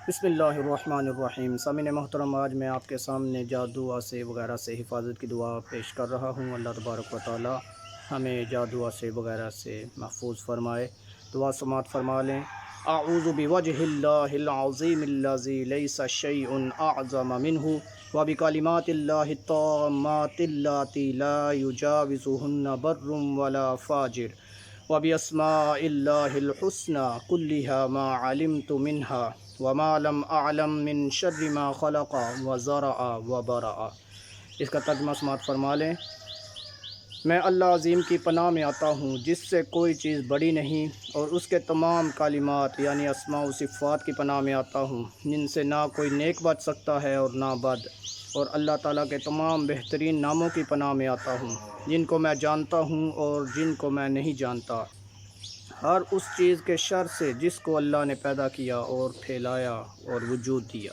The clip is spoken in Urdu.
بسم اللہ الرحمن الرحیم۔ سامعین محترم، آج میں آپ کے سامنے جادو، آسیب وغیرہ سے حفاظت کی دعا پیش کر رہا ہوں۔ اللہ تبارک و تعالی ہمیں جادو، آسیب وغیرہ سے محفوظ فرمائے۔ دعا سماعت فرما لیں۔ اعوذ بوجہ اللہ العظیم الذی لیس شیء اعظم منہ وبکلمات اللہ التامات اللاتی لا یجاوزہن بر ولا فاجر وباسماء اللہ الحسنى کلھا ما علمت منہا وما لم اعلم من شر ما خلق وزرع وبرع۔ اس کا ترجمہ سماعت فرما لیں۔ میں اللہ عظیم کی پناہ میں آتا ہوں جس سے کوئی چیز بڑی نہیں، اور اس کے تمام کلمات یعنی اسماء و صفات کی پناہ میں آتا ہوں جن سے نہ کوئی نیک بچ سکتا ہے اور نہ بد، اور اللہ تعالیٰ کے تمام بہترین ناموں کی پناہ میں آتا ہوں جن کو میں جانتا ہوں اور جن کو میں نہیں جانتا، ہر اس چیز کے شر سے جس کو اللہ نے پیدا کیا اور پھیلایا اور وجود دیا۔